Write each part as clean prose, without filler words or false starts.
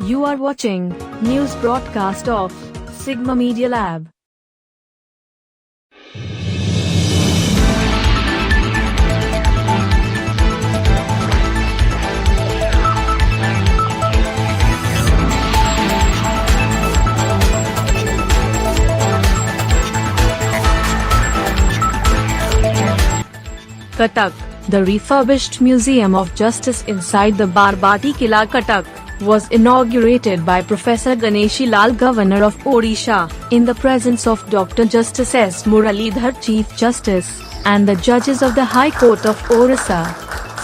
You are watching news broadcast of Sigma Media Lab. Cuttack, the refurbished Museum of Justice inside the Barbati Kila Cuttack, was inaugurated by Professor Ganeshi Lal, Governor of Odisha, in the presence of Dr. Justice S. Muralidhar, Chief Justice, and the judges of the High Court of Orissa.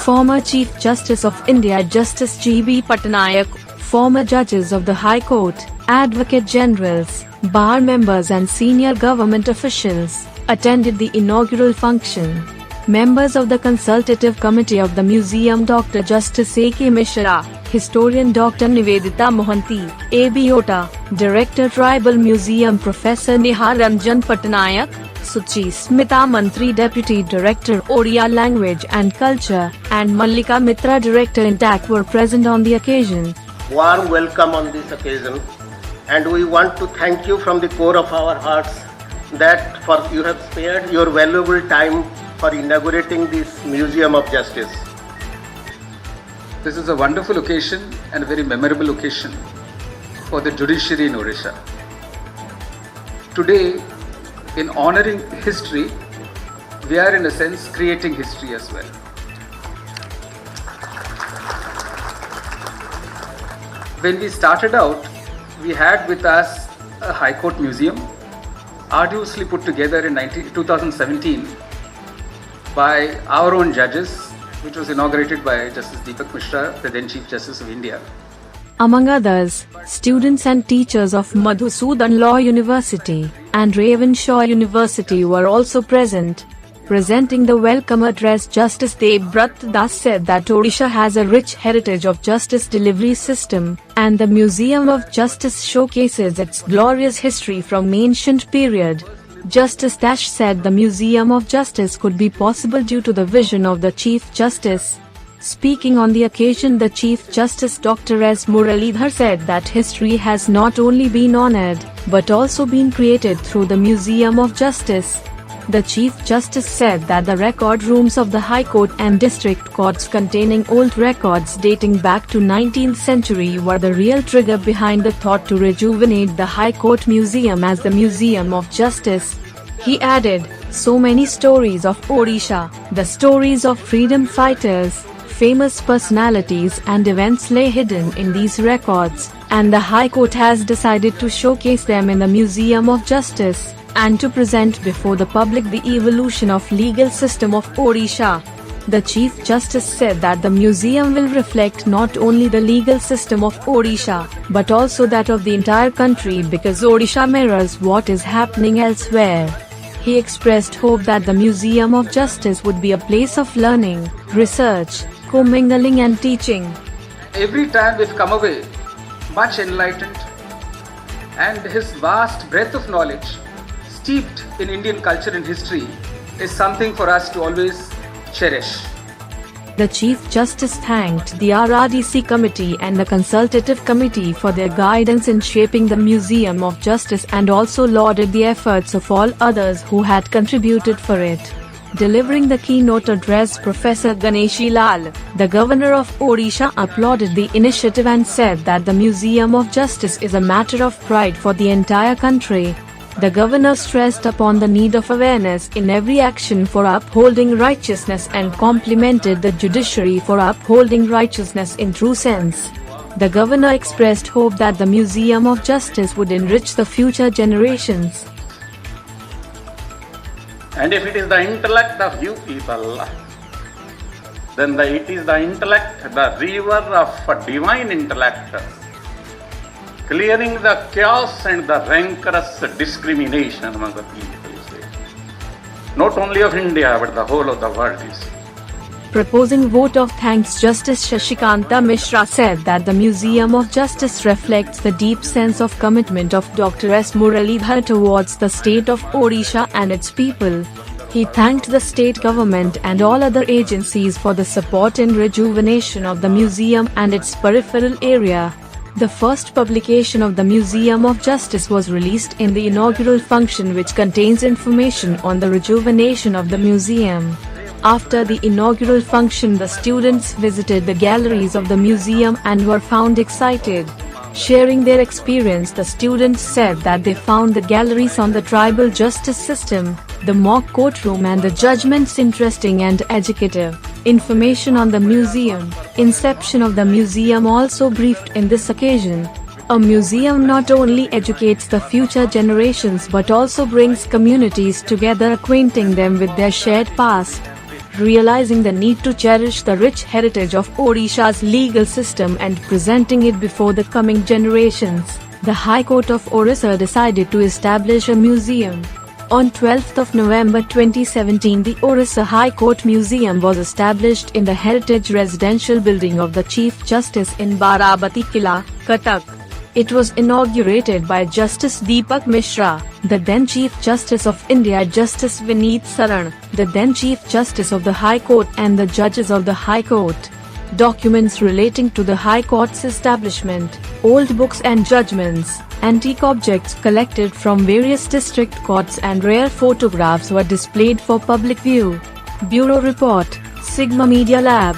Former Chief Justice of India Justice G.B. Patnaik, former judges of the High Court, Advocate Generals, bar members and senior government officials attended the inaugural function. Members of the Consultative Committee of the Museum Dr. Justice A.K. Mishra, Historian Dr. Nivedita Mohanty, A.B. Ota, Director Tribal Museum Professor Neha Ranjan Patnaik, Suchi Smita Mantri Deputy Director Odia Language and Culture, and Mallika Mitra Director INTAC were present on the occasion. Warm welcome on this occasion, and we want to thank you from the core of our hearts that you have spared your valuable time for inaugurating this Museum of Justice. This is a wonderful occasion and a very memorable occasion for the judiciary in Odisha. Today, in honoring history, we are in a sense creating history as well. When we started out, we had with us a High Court Museum, arduously put together in 2017 by our own judges, which was inaugurated by Justice Deepak Mishra, the then Chief Justice of India. Among others, students and teachers of Madhusudan Law University and Raven Shaw University were also present. Presenting the welcome address, Justice Debrat Das said that Odisha has a rich heritage of justice delivery system, and the Museum of Justice showcases its glorious history from ancient period. Justice Dash said the Museum of Justice could be possible due to the vision of the Chief Justice. Speaking on the occasion, the Chief Justice Dr. S. Muralidhar said that history has not only been honored, but also been created through the Museum of Justice. The Chief Justice said that the record rooms of the High Court and District Courts containing old records dating back to 19th century were the real trigger behind the thought to rejuvenate the High Court Museum as the Museum of Justice. He added, so many stories of Odisha, the stories of freedom fighters, famous personalities and events lay hidden in these records, and the High Court has decided to showcase them in the Museum of Justice, and to present before the public the evolution of legal system of Odisha. The Chief Justice said that the museum will reflect not only the legal system of Odisha, but also that of the entire country, because Odisha mirrors what is happening elsewhere. He expressed hope that the Museum of Justice would be a place of learning, research, commingling and teaching. Every time we've come away much enlightened, and his vast breadth of knowledge steeped in Indian culture and history is something for us to always cherish. The Chief Justice thanked the RRDC Committee and the Consultative Committee for their guidance in shaping the Museum of Justice, and also lauded the efforts of all others who had contributed for it. Delivering the keynote address, Professor Ganeshi Lal, the Governor of Odisha, applauded the initiative and said that the Museum of Justice is a matter of pride for the entire country. The Governor stressed upon the need of awareness in every action for upholding righteousness and complimented the judiciary for upholding righteousness in true sense. The Governor expressed hope that the Museum of Justice would enrich the future generations. And if it is the intellect of you people, then it is the intellect, the river of divine intellect, clearing the chaos and the rancorous discrimination among the people, not only of India but the whole of the world. Proposing vote of thanks, Justice Shashikanta Mishra said that the Museum of Justice reflects the deep sense of commitment of Dr. S. Muralidhar towards the state of Odisha and its people. He thanked the state government and all other agencies for the support in rejuvenation of the museum and its peripheral area. The first publication of the Museum of Justice was released in the inaugural function, which contains information on the rejuvenation of the museum. After the inaugural function, the students visited the galleries of the museum and were found excited. Sharing their experience, the students said that they found the galleries on the tribal justice system, the mock courtroom and the judgments interesting and educative. Information on the museum. Inception of the museum also briefed in this occasion. A museum not only educates the future generations but also brings communities together, acquainting them with their shared past. Realizing the need to cherish the rich heritage of Odisha's legal system and presenting it before the coming generations, the High Court of Orissa decided to establish a museum. On 12th of November 2017, the Orissa High Court Museum was established in the Heritage Residential Building of the Chief Justice in Barabati Kila, Cuttack. It was inaugurated by Justice Deepak Mishra, the then Chief Justice of India, Justice Vineet Saran, the then Chief Justice of the High Court, and the judges of the High Court. Documents relating to the High Court's establishment, old books and judgments, antique objects collected from various district courts and rare photographs were displayed for public view. Bureau Report, Sigma Media Lab.